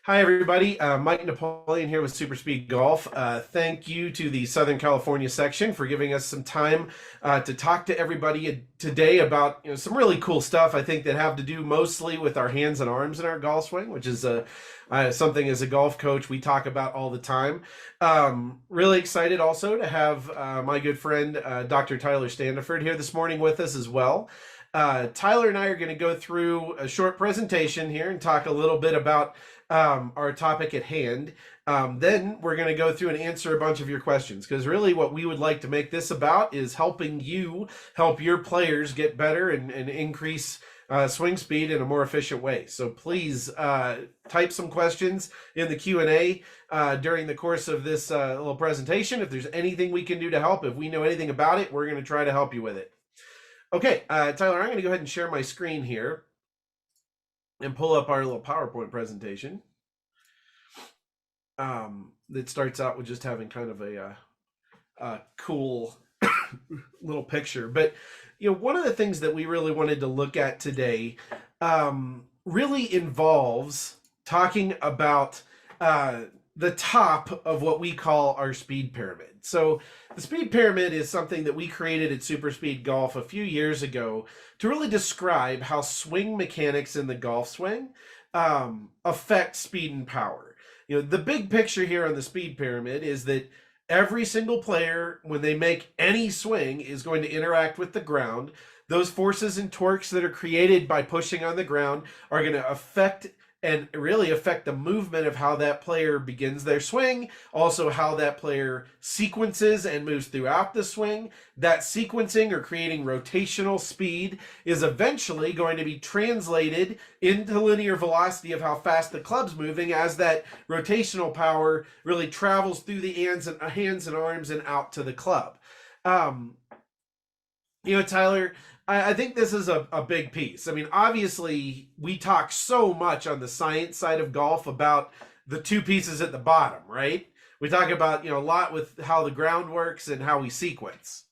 Hi, everybody. Mike Napoleon here with SuperSpeed Golf. Thank you to the Southern California section for giving us some time to talk to everybody today about some really cool stuff. I think that have to do mostly with our hands and arms in our golf swing, which is something as a golf coach we talk about all the time. Really excited also to have my good friend Dr. Tyler Standiford here this morning with us as well. Tyler and I are going to go through a short presentation here and talk a little bit about our topic at hand. Then we're going to go through and answer a bunch of your questions, because really what we would like to make this about is helping you help your players get better and increase swing speed in a more efficient way. So please type some questions in the Q&A during the course of this little presentation. If there's anything we can do to help, if we know anything about it, we're going to try to help you with it. Okay, Tyler, I'm going to go ahead and share my screen here and pull up our little PowerPoint presentation that starts out with just having kind of a cool little picture. But one of the things that we really wanted to look at today really involves talking about the top of what we call our speed pyramid. So the speed pyramid is something that we created at SuperSpeed Golf a few years ago to really describe how swing mechanics in the golf swing affect speed and power. The big picture here on the speed pyramid is that every single player, when they make any swing, is going to interact with the ground. Those forces and torques that are created by pushing on the ground are going to affect and really affect the movement of how that player begins their swing, also how that player sequences and moves throughout the swing. That sequencing or creating rotational speed is eventually going to be translated into linear velocity of how fast the club's moving, as that rotational power really travels through the hands and arms and out to the club. Tyler, I think this is a big piece. I mean, obviously, we talk so much on the science side of golf about the two pieces at the bottom, right? We talk about, a lot with how the ground works and how we sequence.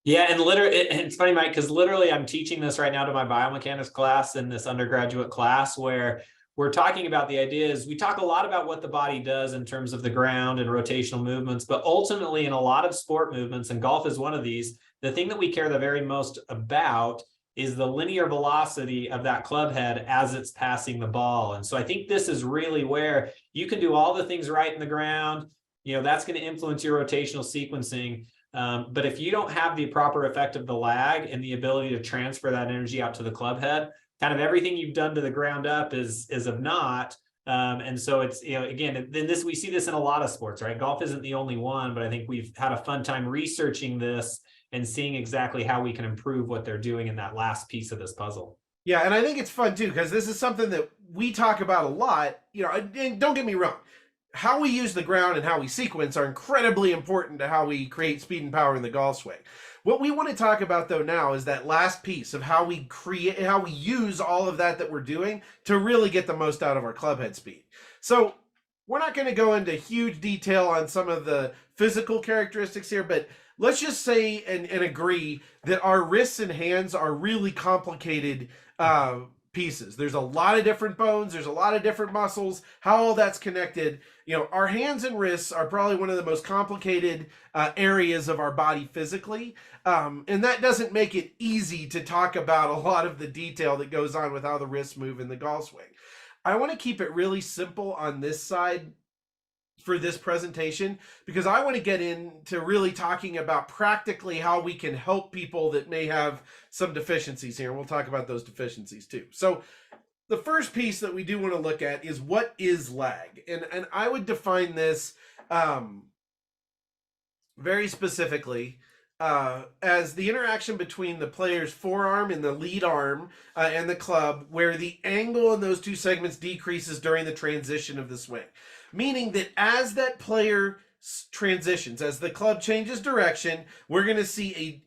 Yeah, and literally, it's funny, Mike, because literally I'm teaching this right now to my biomechanics class in this undergraduate class, where we're talking about the idea is we talk a lot about what the body does in terms of the ground and rotational movements, but ultimately in a lot of sport movements, and golf is one of these, the thing that we care the very most about is the linear velocity of that club head as it's passing the ball. And so I think this is really where you can do all the things right in the ground. That's going to influence your rotational sequencing. But if you don't have the proper effect of the lag and the ability to transfer that energy out to the club head, kind of everything you've done to the ground up is of naught. And so it's, again, then we see this in a lot of sports, right? Golf isn't the only one, but I think we've had a fun time researching this and seeing exactly how we can improve what they're doing in that last piece of this puzzle. Yeah, and I think it's fun too, because this is something that we talk about a lot. And don't get me wrong, how we use the ground and how we sequence are incredibly important to how we create speed and power in the golf swing. What we want to talk about though now is that last piece of how we use all of that we're doing to really get the most out of our club head speed. So we're not going to go into huge detail on some of the physical characteristics here, but let's just say and agree that our wrists and hands are really complicated pieces. There's a lot of different bones. There's a lot of different muscles. How all that's connected. Our hands and wrists are probably one of the most complicated areas of our body physically. And that doesn't make it easy to talk about a lot of the detail that goes on with how the wrists move in the golf swing. I want to keep it really simple on this side for this presentation, because I want to get into really talking about practically how we can help people that may have some deficiencies here. And we'll talk about those deficiencies too. So the first piece that we do want to look at is, what is lag? And I would define this very specifically as the interaction between the player's forearm and the lead arm and the club, where the angle in those two segments decreases during the transition of the swing. Meaning that as that player transitions, as the club changes direction, we're going to see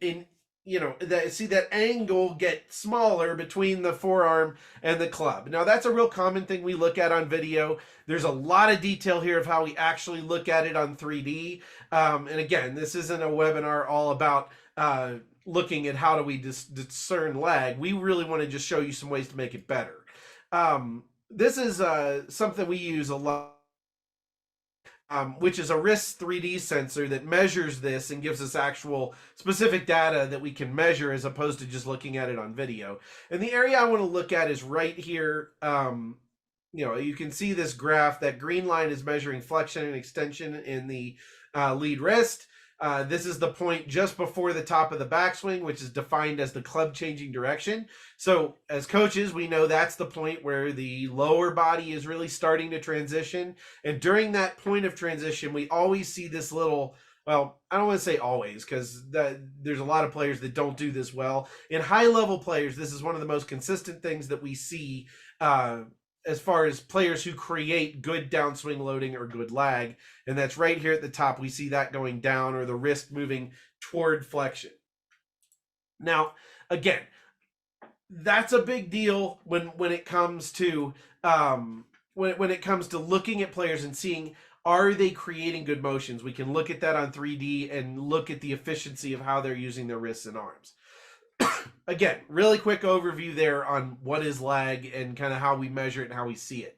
that angle get smaller between the forearm and the club. Now, that's a real common thing we look at on video. There's a lot of detail here of how we actually look at it on 3D. And again, this isn't a webinar all about looking at how do we discern lag. We really want to just show you some ways to make it better. this is something we use a lot, which is a wrist 3D sensor that measures this and gives us actual specific data that we can measure as opposed to just looking at it on video. And the area I want to look at is right here. You can see this graph. That green line is measuring flexion and extension in the lead wrist. This is the point just before the top of the backswing, which is defined as the club changing direction. So as coaches, we know that's the point where the lower body is really starting to transition. And during that point of transition, we always see this little, well, I don't want to say always, because there's a lot of players that don't do this well. In high-level players, this is one of the most consistent things that we see as far as players who create good downswing loading or good lag. And that's right here at the top. We see that going down, or the wrist moving toward flexion. Now, again, that's a big deal when it comes to when it comes to looking at players and seeing, are they creating good motions? We can look at that on 3D and look at the efficiency of how they're using their wrists and arms. Again, really quick overview there on what is lag and kind of how we measure it and how we see it.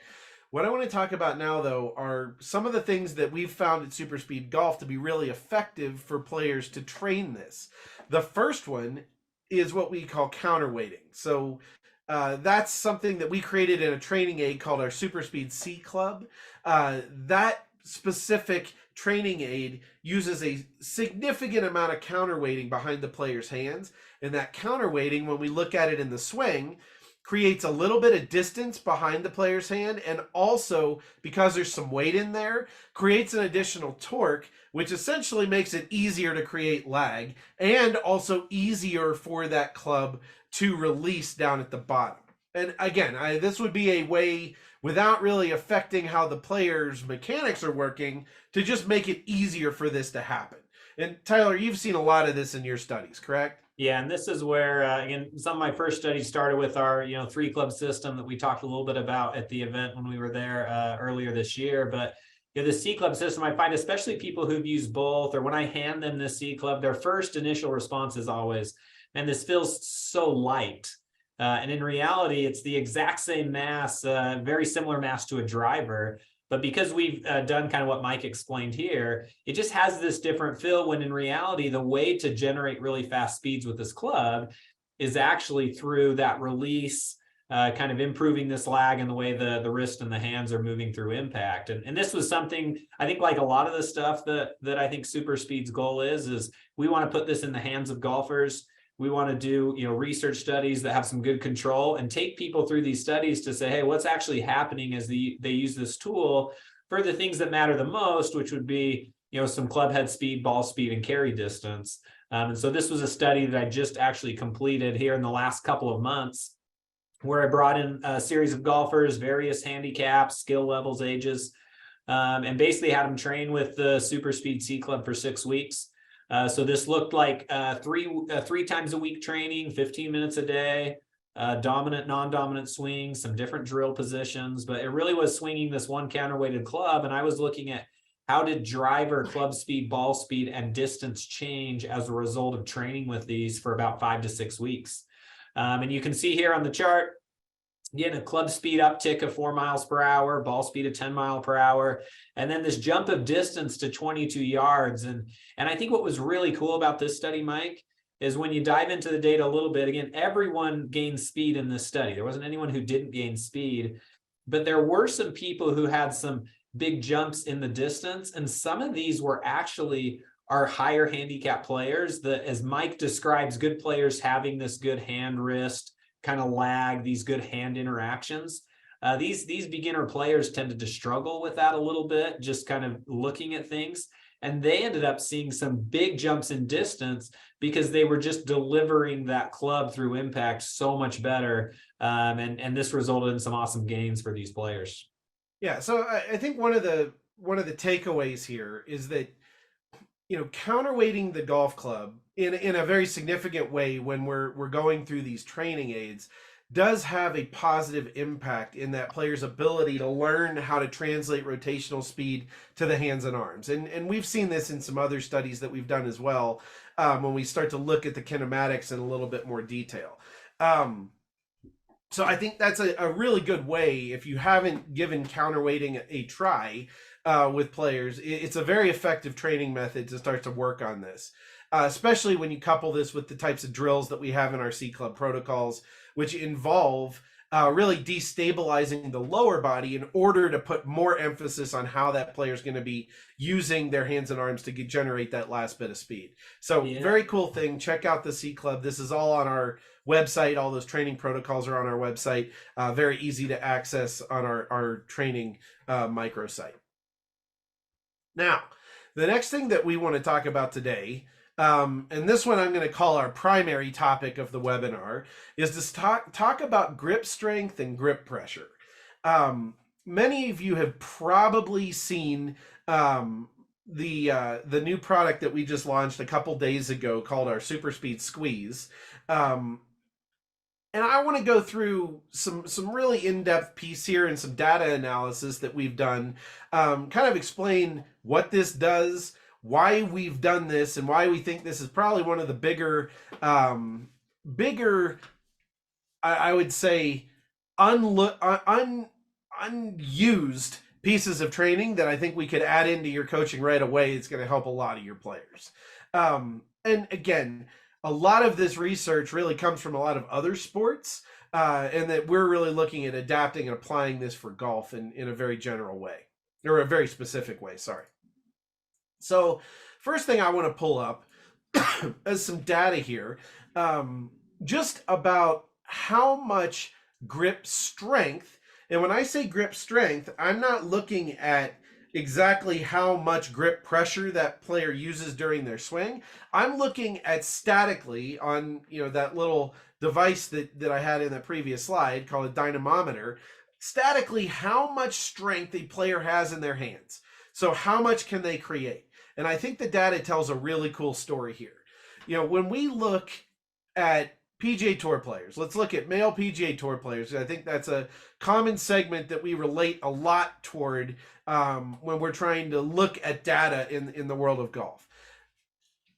What I want to talk about now, though, are some of the things that we've found at SuperSpeed Golf to be really effective for players to train this. The first one is what we call counterweighting. So that's something that we created in a training aid called our SuperSpeed C Club. That specific training aid uses a significant amount of counterweighting behind the player's hands. And that counterweighting, when we look at it in the swing, creates a little bit of distance behind the player's hand, and also, because there's some weight in there, creates an additional torque, which essentially makes it easier to create lag and also easier for that club to release down at the bottom. And again, this would be a way, without really affecting how the player's mechanics are working, to just make it easier for this to happen. And Tyler, you've seen a lot of this in your studies, correct? Yeah, and this is where, again, some of my first studies started with our, 3-club system that we talked a little bit about at the event when we were there earlier this year. But the C-club system, I find especially people who've used both, or when I hand them this C-club, their first initial response is always, "Man, this feels so light." And in reality, it's the exact same mass, very similar mass to a driver. But because we've done kind of what Mike explained here, it just has this different feel, when in reality, the way to generate really fast speeds with this club is actually through that release, kind of improving this lag and the way the wrist and the hands are moving through impact. And this was something, I think, like a lot of the stuff that I think SuperSpeed's goal is we want to put this in the hands of golfers. We want to do, research studies that have some good control and take people through these studies to say, hey, what's actually happening as they use this tool for the things that matter the most, which would be, some club head speed, ball speed, and carry distance. And so this was a study that I just actually completed here in the last couple of months, where I brought in a series of golfers, various handicaps, skill levels, ages, and basically had them train with the SuperSpeed C Club for 6 weeks. So this looked like three times a week training, 15 minutes a day, dominant, non-dominant swings, some different drill positions, but it really was swinging this one counterweighted club. And I was looking at how did driver, club speed, ball speed, and distance change as a result of training with these for about 5 to 6 weeks. And you can see here on the chart, again, a club speed uptick of 4 miles per hour, ball speed of 10 miles per hour, and then this jump of distance to 22 yards. And I think what was really cool about this study, Mike, is when you dive into the data a little bit, again, everyone gained speed in this study. There wasn't anyone who didn't gain speed, but there were some people who had some big jumps in the distance. And some of these were actually our higher handicap players that, as Mike describes, good players having this good hand wrist kind of lag, these good hand interactions. These beginner players tended to struggle with that a little bit, just kind of looking at things. And they ended up seeing some big jumps in distance because they were just delivering that club through impact so much better. And this resulted in some awesome gains for these players. Yeah, so I think one of the takeaways here is that, counterweighting the golf club in a very significant way when we're going through these training aids does have a positive impact in that player's ability to learn how to translate rotational speed to the hands and arms. And we've seen this in some other studies that we've done as well, when we start to look at the kinematics in a little bit more detail. So I think that's a really good way, if you haven't given counterweighting a try with players. It's a very effective training method to start to work on this, especially when you couple this with the types of drills that we have in our C Club protocols, which involve really destabilizing the lower body in order to put more emphasis on how that player is going to be using their hands and arms to generate that last bit of speed. So very cool thing. Check out the C Club. This is all on our website. All those training protocols are on our website. Very easy to access on our training microsite. Now, the next thing that we want to talk about today, and this one I'm going to call our primary topic of the webinar, is to talk about grip strength and grip pressure. Many of you have probably seen the new product that we just launched a couple days ago called our SuperSpeed Squeeze. And I want to go through some really in-depth piece here and some data analysis that we've done, kind of explain what this does, why we've done this, and why we think this is probably one of the bigger, I would say, unused pieces of training that I think we could add into your coaching right away. It's going to help a lot of your players. And again, a lot of this research really comes from a lot of other sports, and that we're really looking at adapting and applying this for golf in a very general way, or a very specific way, sorry. So first thing I want to pull up is some data here, just about how much grip strength, and when I say grip strength, I'm not looking at exactly how much grip pressure that player uses during their swing. I'm looking at statically on, that little device that I had in the previous slide called a dynamometer, statically how much strength a player has in their hands. So how much can they create? And I think the data tells a really cool story here. When we look at PGA Tour players, let's look at male PGA Tour players. I think that's a common segment that we relate a lot toward when we're trying to look at data in the world of golf.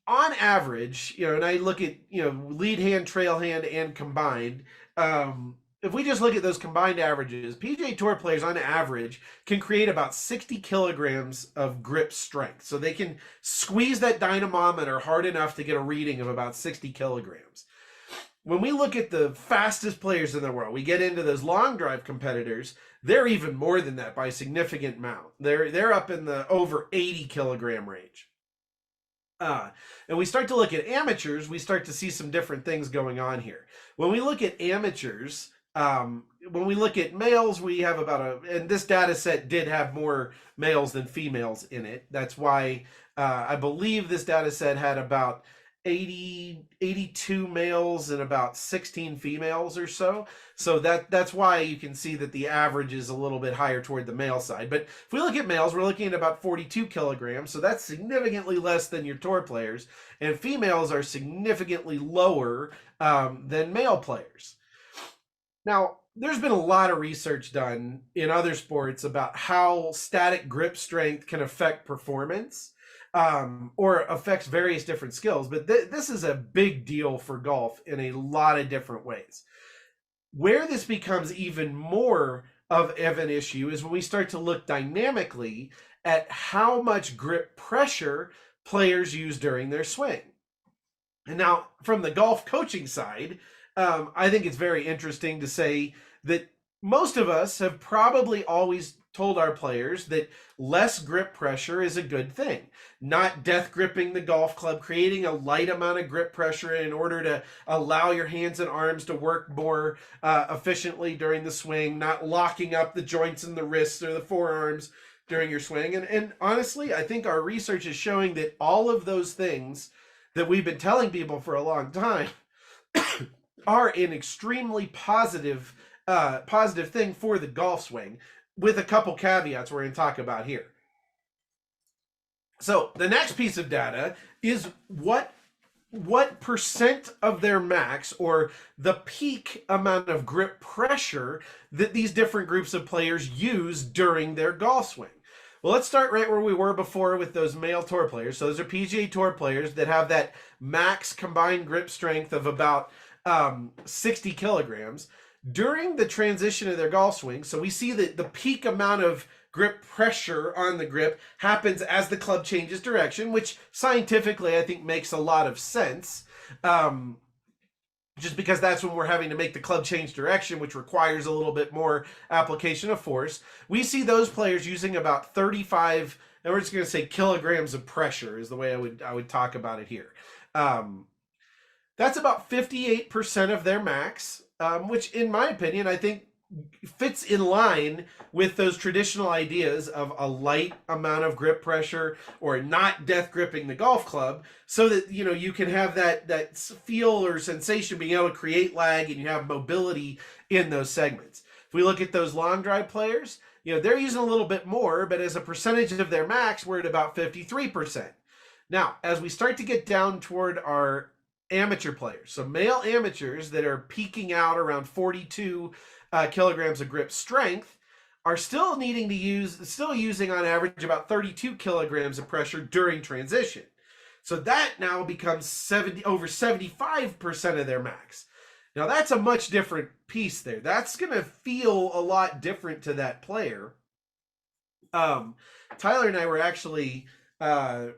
On average, and I look at, lead hand, trail hand, and combined, if we just look at those combined averages, PGA Tour players on average can create about 60 kilograms of grip strength. So they can squeeze that dynamometer hard enough to get a reading of about 60 kilograms. When we look at the fastest players in the world, we get into those long drive competitors, they're even more than that by a significant amount. They're up in the over 80 kilogram range. And we start to look at amateurs, we start to see some different things going on here. When we look at amateurs, when we look at males, we have and this data set did have more males than females in it. That's why I believe this data set had about 82 males and about 16 females or so. So that's why you can see that the average is a little bit higher toward the male side. But if we look at males, we're looking at about 42 kilograms. So that's significantly less than your tour players. And females are significantly lower than male players. Now, there's been a lot of research done in other sports about how static grip strength can affect performance. Or affects various different skills, but this is a big deal for golf in a lot of different ways. Where this becomes even more of an issue is when we start to look dynamically at how much grip pressure players use during their swing. And now, from the golf coaching side, I think it's very interesting to say that most of us have probably always told our players that less grip pressure is a good thing. Not death gripping the golf club, creating a light amount of grip pressure in order to allow your hands and arms to work more efficiently during the swing, not locking up the joints in the wrists or the forearms during your swing. And honestly, I think our research is showing that all of those things that we've been telling people for a long time are an extremely positive thing for the golf swing, with a couple caveats we're going to talk about here. So the next piece of data is what percent of their max, or the peak amount of grip pressure, that these different groups of players use during their golf swing. Well, let's start right where we were before with those male tour players. So those are PGA Tour players that have that max combined grip strength of about 60 kilograms. during the transition of their golf swing. So we see that the peak amount of grip pressure on the grip happens as the club changes direction, which scientifically I think makes a lot of sense. Just because that's when we're having to make the club change direction, which requires a little bit more application of force. We see those players using about 35, and we're just going to say kilograms of pressure is the way I would talk about it here. That's about 58% of their max, which in my opinion, I think fits in line with those traditional ideas of a light amount of grip pressure or not death gripping the golf club, so that you can have that feel or sensation being able to create lag and you have mobility in those segments. If we look at those long drive players, they're using a little bit more, but as a percentage of their max, we're at about 53%. Now, as we start to get down toward our amateur players, so male amateurs that are peaking out around 42 kilograms of grip strength, are still using on average about 32 kilograms of pressure during transition. So that now becomes over 75% of their max. Now that's a much different piece there. That's going to feel a lot different to that player. Tyler and I were actually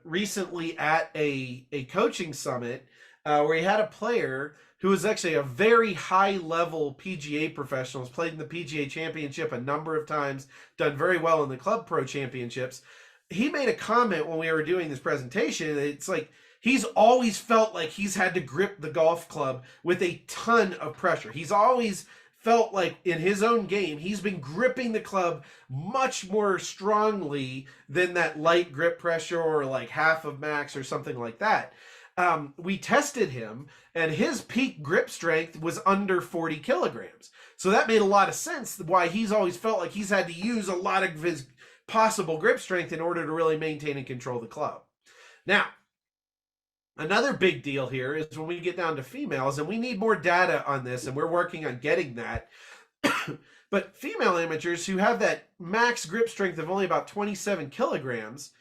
recently at a coaching summit where he had a player who was actually a very high-level PGA professional, has played in the PGA Championship a number of times, done very well in the Club Pro Championships. He made a comment when we were doing this presentation. It's like he's always felt like he's had to grip the golf club with a ton of pressure. He's always felt like in his own game, he's been gripping the club much more strongly than that light grip pressure or like half of max or something like that. We tested him, and his peak grip strength was under 40 kilograms. So that made a lot of sense why he's always felt like he's had to use a lot of his possible grip strength in order to really maintain and control the club. Now, another big deal here is when we get down to females, and we need more data on this, and we're working on getting that. But female amateurs who have that max grip strength of only about 27 kilograms,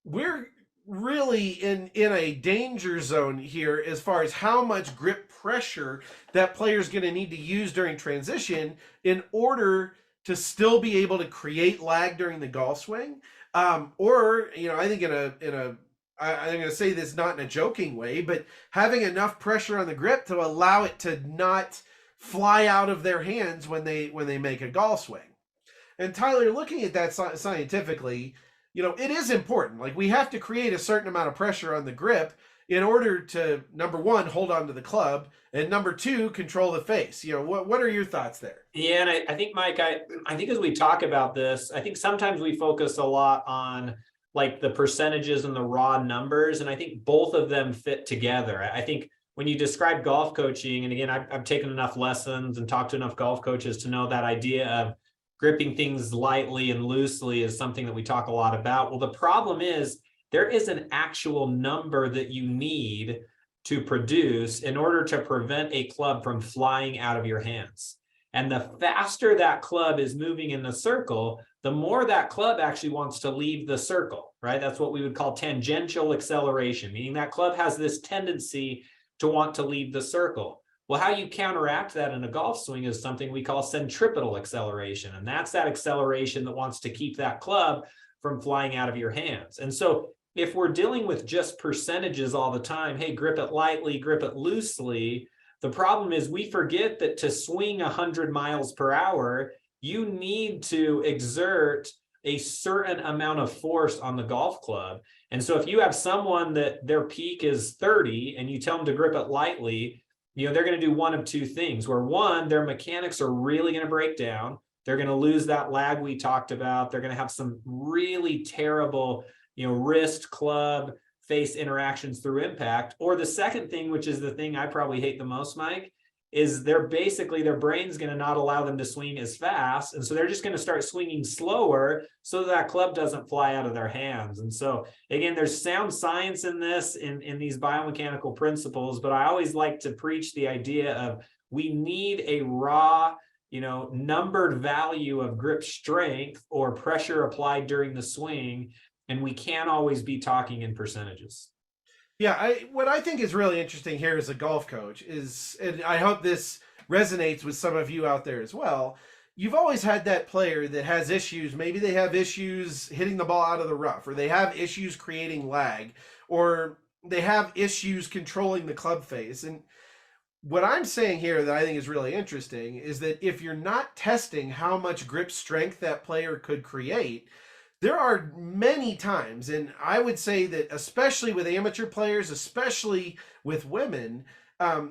we're really in a danger zone here as far as how much grip pressure that player is going to need to use during transition in order to still be able to create lag during the golf swing. Or, I think I'm going to say this not in a joking way, but having enough pressure on the grip to allow it to not fly out of their hands when they make a golf swing. And Tyler, looking at that scientifically, it is important. Like, we have to create a certain amount of pressure on the grip in order to, number one, hold on to the club, and number two, control the face. What are your thoughts there? Yeah, and I think, Mike, I think as we talk about this, I think sometimes we focus a lot on like the percentages and the raw numbers, and I think both of them fit together. I think when you describe golf coaching, and again, I've taken enough lessons and talked to enough golf coaches to know that idea of gripping things lightly and loosely is something that we talk a lot about. Well, the problem is there is an actual number that you need to produce in order to prevent a club from flying out of your hands. And the faster that club is moving in the circle, the more that club actually wants to leave the circle, right? That's what we would call tangential acceleration, meaning that club has this tendency to want to leave the circle. Well, how you counteract that in a golf swing is something we call centripetal acceleration. And that's that acceleration that wants to keep that club from flying out of your hands. And so if we're dealing with just percentages all the time, hey, grip it lightly, grip it loosely, the problem is we forget that to swing 100 miles per hour, you need to exert a certain amount of force on the golf club. And so if you have someone that their peak is 30 and you tell them to grip it lightly, they're going to do one of two things, where one, their mechanics are really going to break down. They're going to lose that lag we talked about. They're going to have some really terrible, wrist, club, face interactions through impact. Or the second thing, which is the thing I probably hate the most, Mike, is their brain's going to not allow them to swing as fast. And so they're just going to start swinging slower so that club doesn't fly out of their hands. And so again, there's sound science in this, in these biomechanical principles, but I always like to preach the idea of we need a raw, numbered value of grip strength or pressure applied during the swing. And we can't always be talking in percentages. Yeah, what I think is really interesting here as a golf coach is, and I hope this resonates with some of you out there as well. You've always had that player that has issues. Maybe they have issues hitting the ball out of the rough, or they have issues creating lag, or they have issues controlling the club face. And what I'm saying here that I think is really interesting is that if you're not testing how much grip strength that player could create, there are many times, and I would say that especially with amateur players, especially with women,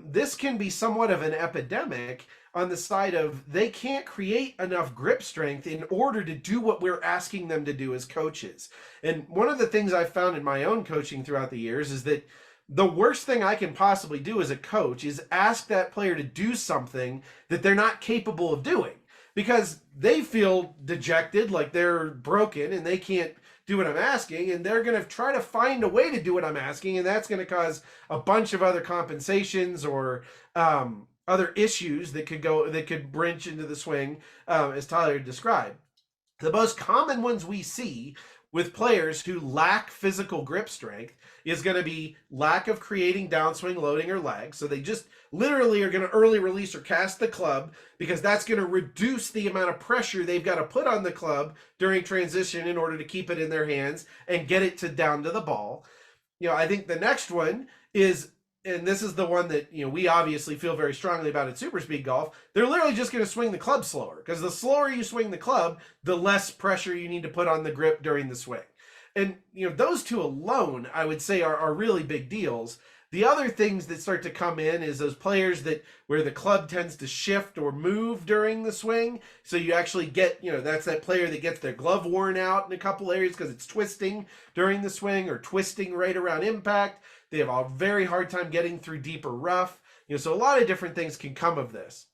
this can be somewhat of an epidemic on the side of they can't create enough grip strength in order to do what we're asking them to do as coaches. And one of the things I've found in my own coaching throughout the years is that the worst thing I can possibly do as a coach is ask that player to do something that they're not capable of doing, because they feel dejected, like they're broken and they can't do what I'm asking, and they're going to try to find a way to do what I'm asking, and that's going to cause a bunch of other compensations or other issues that could branch into the swing, as Tyler described. The most common ones we see with players who lack physical grip strength is going to be lack of creating downswing, loading, or lag. So they just literally are going to early release or cast the club, because that's going to reduce the amount of pressure they've got to put on the club during transition in order to keep it in their hands and get it down to the ball. I think the next one is, and this is the one that we obviously feel very strongly about at SuperSpeed Golf, they're literally just going to swing the club slower, because the slower you swing the club, the less pressure you need to put on the grip during the swing. And those two alone, I would say, are really big deals. The other things that start to come in is those players where the club tends to shift or move during the swing. So you actually get, that's that player that gets their glove worn out in a couple areas because it's twisting during the swing or twisting right around impact. They have a very hard time getting through deeper rough. So a lot of different things can come of this.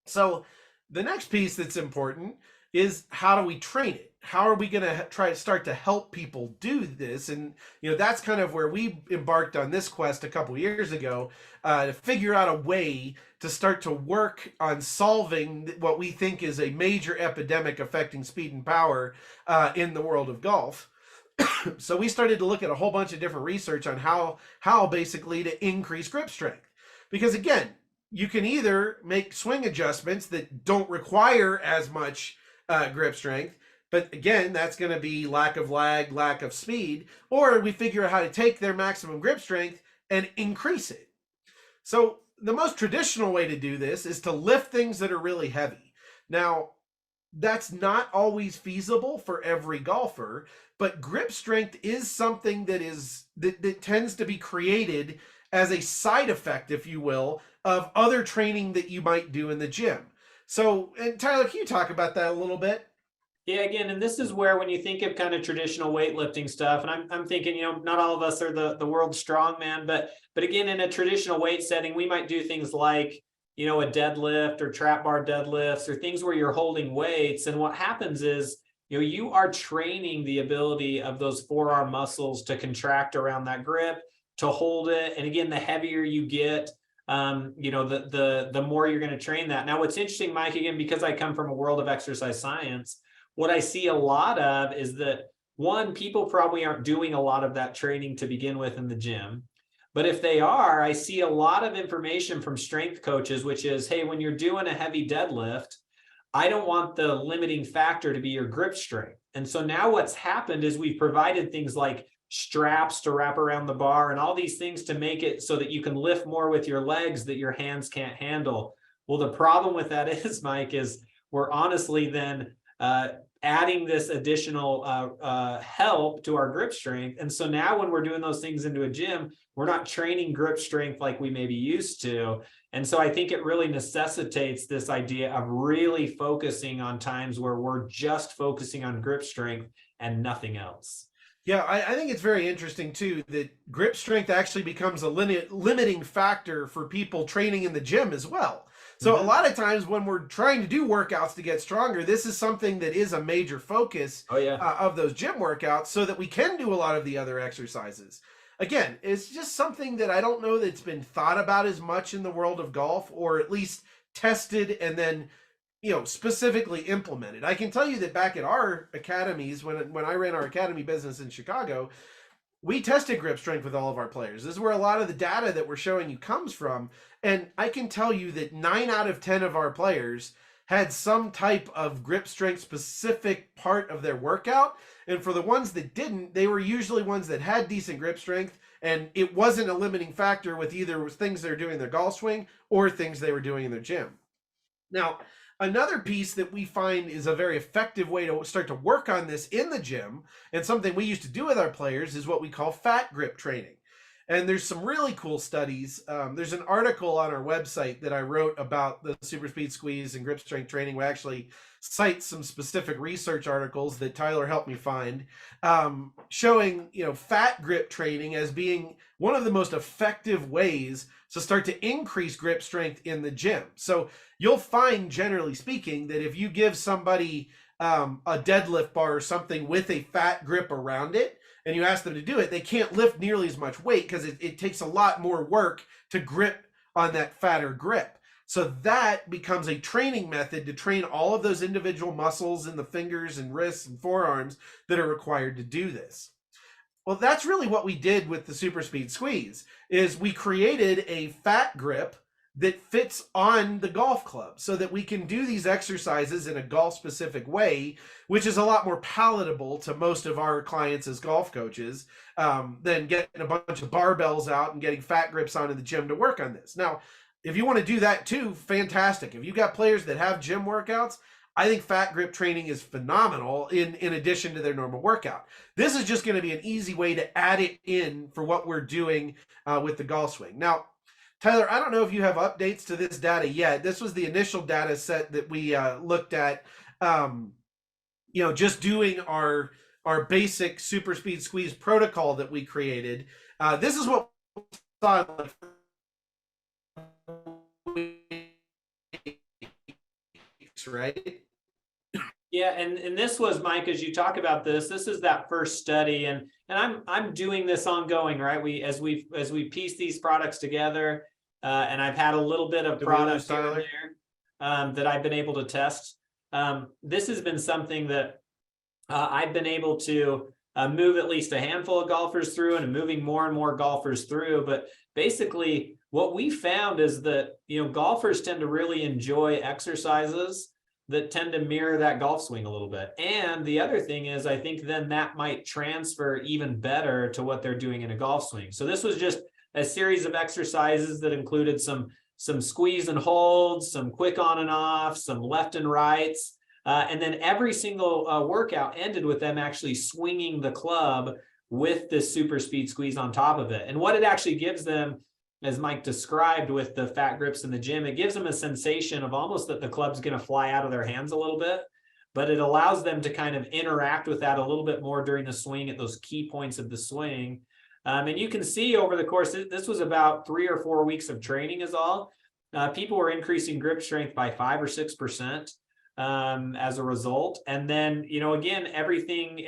So the next piece that's important is, how do we train it? How are we going to try to start to help people do this? And that's kind of where we embarked on this quest a couple years ago, to figure out a way to start to work on solving what we think is a major epidemic affecting speed and power in the world of golf. So we started to look at a whole bunch of different research on how basically to increase grip strength. Because again, you can either make swing adjustments that don't require as much grip strength, but again, that's going to be lack of lag, lack of speed, or we figure out how to take their maximum grip strength and increase it. So the most traditional way to do this is to lift things that are really heavy. Now, that's not always feasible for every golfer, but grip strength is something that tends to be created as a side effect, if you will, of other training that you might do in the gym. So, and Tyler, can you talk about that a little bit? Yeah, again, and this is where, when you think of kind of traditional weightlifting stuff, and I'm thinking, not all of us are the world's strongman, but again, in a traditional weight setting, we might do things like, a deadlift or trap bar deadlifts, or things where you're holding weights. And what happens is, you are training the ability of those forearm muscles to contract around that grip, to hold it. And again, the heavier you get, the more you're going to train that. Now, what's interesting, Mike, again, because I come from a world of exercise science, what I see a lot of is that, one, people probably aren't doing a lot of that training to begin with in the gym. But if they are, I see a lot of information from strength coaches, which is, hey, when you're doing a heavy deadlift, I don't want the limiting factor to be your grip strength. And so now what's happened is we've provided things like straps to wrap around the bar and all these things to make it so that you can lift more with your legs that your hands can't handle. Well, the problem with that is, Mike, is we're honestly then adding this additional help to our grip strength. And so now when we're doing those things into a gym, we're not training grip strength like we maybe used to. And so I think it really necessitates this idea of really focusing on times where we're just focusing on grip strength and nothing else. Yeah, I think it's very interesting too that grip strength actually becomes a limiting factor for people training in the gym as well. So a lot of times when we're trying to do workouts to get stronger, this is something that is a major focus of those gym workouts, so that we can do a lot of the other exercises. Again, it's just something that I don't know that's been thought about as much in the world of golf, or at least tested and then specifically implemented. I can tell you that back at our academies, when I ran our academy business in Chicago, we tested grip strength with all of our players. This is where a lot of the data that we're showing you comes from. And I can tell you that 9 out of 10 of our players had some type of grip strength specific part of their workout. And for the ones that didn't, they were usually ones that had decent grip strength. And it wasn't a limiting factor with either things they're doing in their golf swing or things they were doing in their gym. Now, another piece that we find is a very effective way to start to work on this in the gym, and something we used to do with our players, is what we call fat grip training. And there's some really cool studies. There's an article on our website that I wrote about the super speed squeeze and grip strength training. We actually cite some specific research articles that Tyler helped me find, showing fat grip training as being one of the most effective ways to start to increase grip strength in the gym. So you'll find, generally speaking, that if you give somebody a deadlift bar or something with a fat grip around it, and you ask them to do it, they can't lift nearly as much weight because it takes a lot more work to grip on that fatter grip. So that becomes a training method to train all of those individual muscles in the fingers and wrists and forearms that are required to do this. Well, that's really what we did with the super speed squeeze, is we created a fat grip that fits on the golf club so that we can do these exercises in a golf specific way, which is a lot more palatable to most of our clients as golf coaches than getting a bunch of barbells out and getting fat grips on in the gym to work on this. Now, if you want to do that too, fantastic. If you've got players that have gym workouts, I think fat grip training is phenomenal in addition to their normal workout. This is just going to be an easy way to add it in for what we're doing with the golf swing. Now, Tyler, I don't know if you have updates to this data yet. This was the initial data set that we looked at, just doing our basic super speed squeeze protocol that we created. This is what we saw, right? Yeah, and this was, Mike, as you talk about this is that first study, and I'm doing this ongoing, right? As we piece these products together, and I've had a little bit of product here and there that I've been able to test. This has been something that I've been able to move at least a handful of golfers through, and moving more and more golfers through. But basically, what we found is that golfers tend to really enjoy exercises that tend to mirror that golf swing a little bit. And the other thing is, I think then that might transfer even better to what they're doing in a golf swing. So this was just a series of exercises that included some squeeze and holds, some quick on and off, some left and rights. And then every single workout ended with them actually swinging the club with this super speed squeeze on top of it. And what it actually gives them, as Mike described with the fat grips in the gym, it gives them a sensation of almost that the club's going to fly out of their hands a little bit, but it allows them to kind of interact with that a little bit more during the swing at those key points of the swing. And you can see over the course, this was about 3 or 4 weeks of training is all. People were increasing grip strength by 5 or 6% as a result. And then, again, everything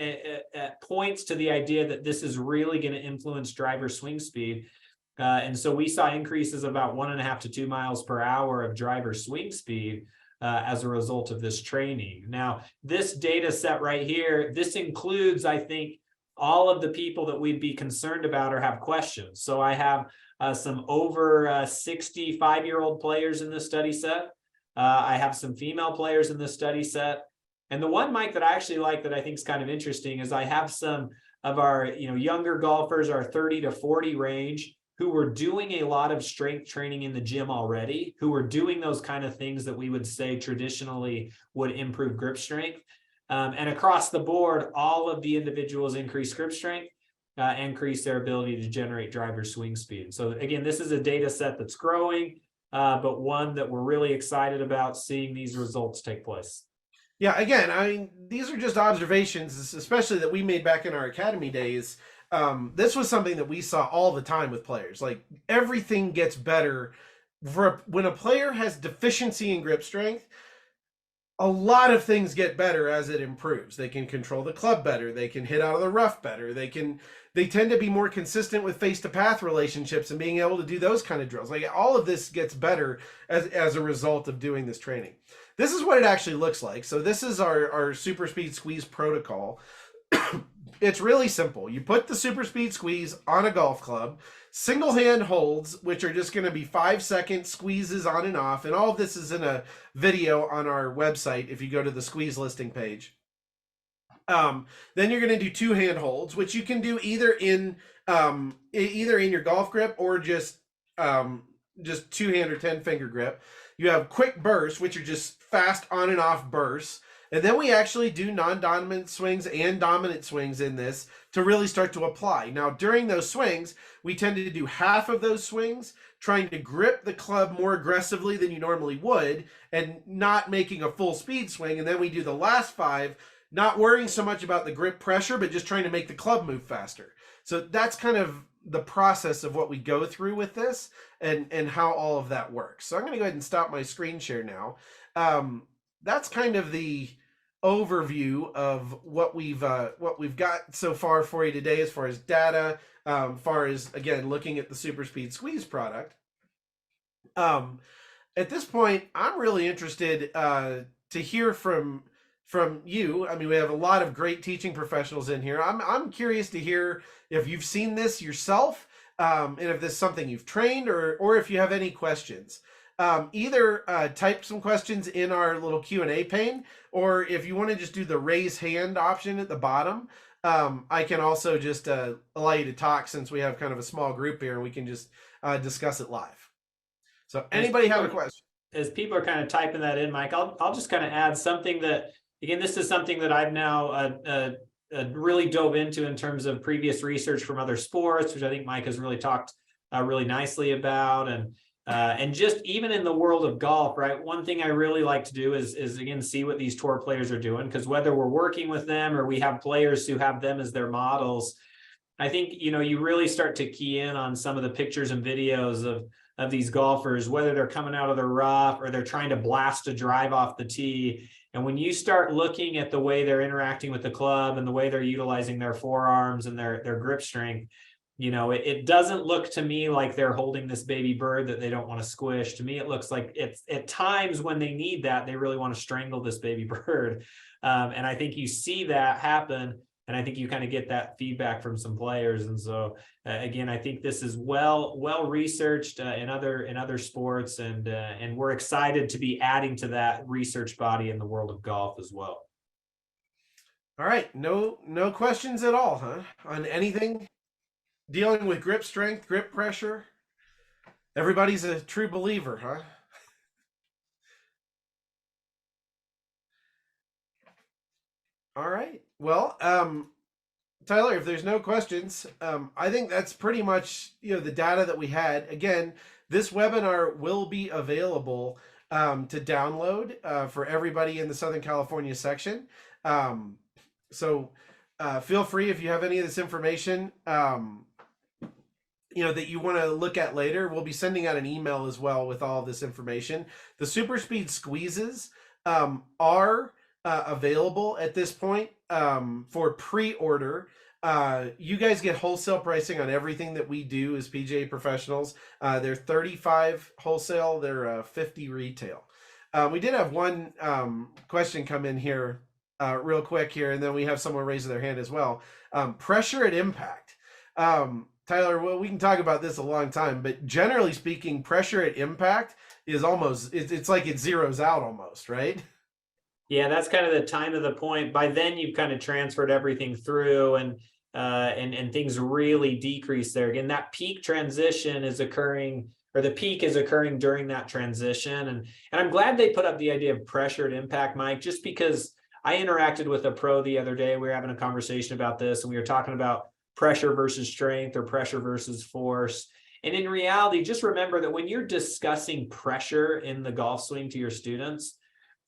points to the idea that this is really going to influence driver swing speed. And so we saw increases of about 1.5 to 2 miles per hour of driver swing speed as a result of this training. Now, this data set right here, this includes, I think, all of the people that we'd be concerned about or have questions. So I have some over 65-year-old players in this study set. I have some female players in this study set. And the one, Mike, that I actually like that I think is kind of interesting is I have some of our younger golfers, our 30 to 40 range, who were doing a lot of strength training in the gym already, who were doing those kind of things that we would say traditionally would improve grip strength. And across the board, all of the individuals increased grip strength, increase their ability to generate driver swing speed. So again, this is a data set that's growing, but one that we're really excited about seeing these results take place. Yeah, again, I mean, these are just observations, especially that we made back in our academy days. This was something that we saw all the time with players. Like, everything gets better when a player has deficiency in grip strength. A lot of things get better as it improves. They can control the club better. They can hit out of the rough better. They tend to be more consistent with face to path relationships and being able to do those kind of drills. Like, all of this gets better as a result of doing this training. This is what it actually looks like. So this is our super speed squeeze protocol. It's really simple. You put the SuperSpeed squeeze on a golf club, single hand holds, which are just going to be 5-second squeezes on and off. And all of this is in a video on our website if you go to the squeeze listing page. Then you're going to do 2-hand holds, which you can do either in your golf grip or just 2-hand or 10-finger grip. You have quick bursts, which are just fast on and off bursts. And then we actually do non-dominant swings and dominant swings in this to really start to apply. Now, during those swings, we tend to do half of those swings, trying to grip the club more aggressively than you normally would and not making a full speed swing. And then we do the last 5, not worrying so much about the grip pressure, but just trying to make the club move faster. So that's kind of the process of what we go through with this and how all of that works. So I'm going to go ahead and stop my screen share now. That's kind of the overview of what we've got so far for you today as far as data, far as, again, looking at the SuperSpeed Squeeze product. At this point, I'm really interested to hear from you. I mean, we have a lot of great teaching professionals in here. I'm curious to hear if you've seen this yourself, and if this is something you've trained, or if you have any questions. Either type some questions in our little Q&A pane, or if you want to just do the raise hand option at the bottom, I can also just allow you to talk, since we have kind of a small group here and we can just discuss it live. So anybody have a question? As people are kind of typing that in, Mike, I'll just kind of add something that, again, this is something that I've now really dove into in terms of previous research from other sports, which I think Mike has really talked really nicely about. And just even in the world of golf, right? One thing I really like to do is again, see what these tour players are doing, because whether we're working with them or we have players who have them as their models, I think, you really start to key in on some of the pictures and videos of these golfers, whether they're coming out of the rough or they're trying to blast a drive off the tee. And when you start looking at the way they're interacting with the club and the way they're utilizing their forearms and their grip strength, it doesn't look to me like they're holding this baby bird that they don't want to squish. To me, it looks like it's at times when they need that, they really want to strangle this baby bird. And I think you see that happen. And I think you kind of get that feedback from some players. And so, again, I think this is well researched in other sports. And we're excited to be adding to that research body in the world of golf as well. All right. No questions at all, huh? On anything dealing with grip strength, grip pressure? Everybody's a true believer, huh? All right. Well, Tyler, if there's no questions, I think that's pretty much, the data that we had. Again, this webinar will be available to download for everybody in the Southern California section. So feel free, if you have any of this information, that you want to look at later, we'll be sending out an email as well with all of this information. The SuperSpeed squeezes are available at this point for pre-order. You guys get wholesale pricing on everything that we do as PGA professionals. They're $35 wholesale, they're $50 retail. We did have one question come in here real quick here, and then we have someone raise their hand as well. Pressure at impact. Tyler, well, we can talk about this a long time, but generally speaking, pressure at impact is almost, it's like it zeroes out almost, right? Yeah, that's kind of the time of the point. By then, you've kind of transferred everything through, and things really decrease there. Again, that peak transition is occurring, or the peak is occurring during that transition. And I'm glad they put up the idea of pressure at impact, Mike, just because I interacted with a pro the other day. We were having a conversation about this, and we were talking about pressure versus strength or pressure versus force. And in reality, just remember that when you're discussing pressure in the golf swing to your students,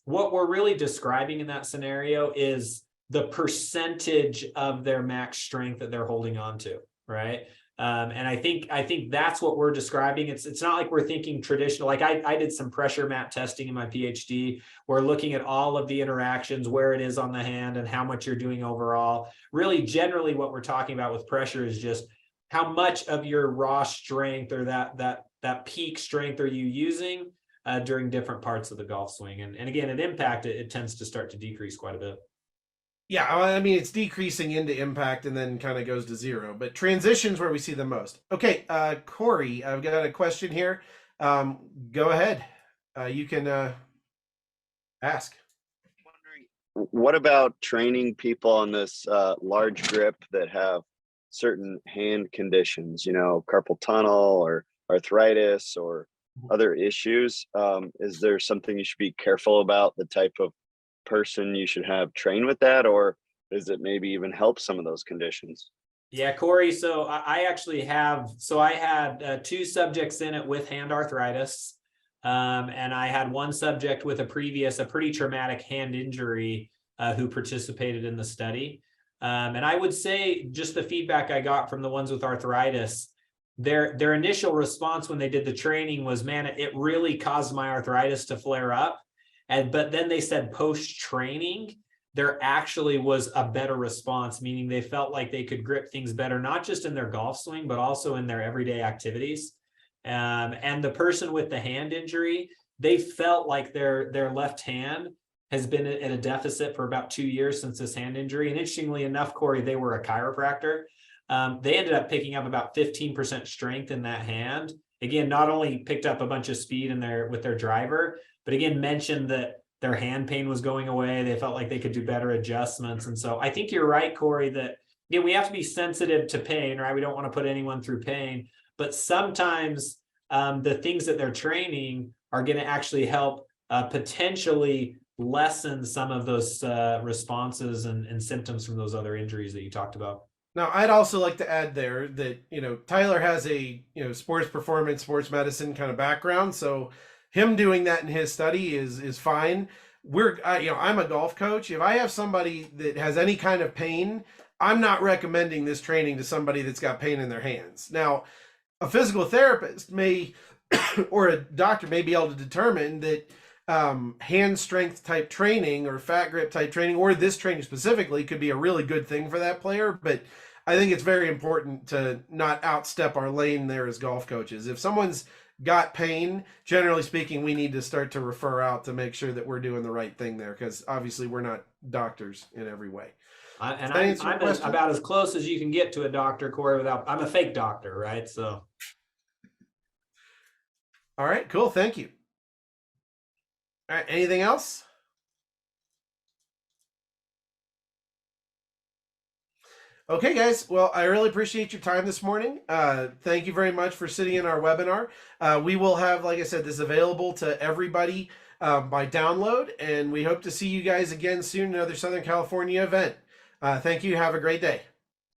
what we're really describing in that scenario is the percentage of their max strength that they're holding on to, right? And I think that's what we're describing. It's not like we're thinking traditional. Like I did some pressure mat testing in my PhD. We're looking at all of the interactions, where it is on the hand and how much you're doing overall. Really, generally what we're talking about with pressure is just how much of your raw strength or that peak strength are you using during different parts of the golf swing. And again, at impact, it tends to start to decrease quite a bit. Yeah, I mean, it's decreasing into impact and then kind of goes to zero, but transitions where we see the most. Okay, Corey, I've got a question here. Go ahead. You can ask. What about training people on this large grip that have certain hand conditions, carpal tunnel or arthritis or other issues? Is there something you should be careful about, the type of person you should have train with that, or does it maybe even help some of those conditions? Yeah, Corey. So I actually I had two subjects in it with hand arthritis. And I had one subject with a pretty traumatic hand injury who participated in the study. And I would say just the feedback I got from the ones with arthritis, their initial response when they did the training was, man, it really caused my arthritis to flare up. But then they said post-training, there actually was a better response, meaning they felt like they could grip things better, not just in their golf swing, but also in their everyday activities. And the person with the hand injury, they felt like their left hand has been in a deficit for about 2 years since this hand injury. And interestingly enough, Corey, they were a chiropractor. They ended up picking up about 15% strength in that hand. Again, not only picked up a bunch of speed with their driver, but again, mentioned that their hand pain was going away. They felt like they could do better adjustments. And so I think you're right, Corey, that we have to be sensitive to pain, right? We don't want to put anyone through pain, but sometimes the things that they're training are going to actually help potentially lessen some of those responses and symptoms from those other injuries that you talked about. Now, I'd also like to add there that, Tyler has a, sports performance, sports medicine kind of background. So him doing that in his study is fine. I'm a golf coach. If I have somebody that has any kind of pain, I'm not recommending this training to somebody that's got pain in their hands. Now, a physical therapist may, or a doctor may be able to determine that hand strength type training or fat grip type training, or this training specifically, could be a really good thing for that player. But I think it's very important to not outstep our lane there as golf coaches. If someone's got pain, generally speaking, we need to start to refer out to make sure that we're doing the right thing there, because obviously we're not doctors in every way. I'm about as close as you can get to a doctor, Corey, I'm a fake doctor, right? So. All right, cool. Thank you. All right, anything else? Okay, guys. Well, I really appreciate your time this morning. Thank you very much for sitting in our webinar. We will have, like I said, this available to everybody by download, and we hope to see you guys again soon in another Southern California event. Thank you. Have a great day.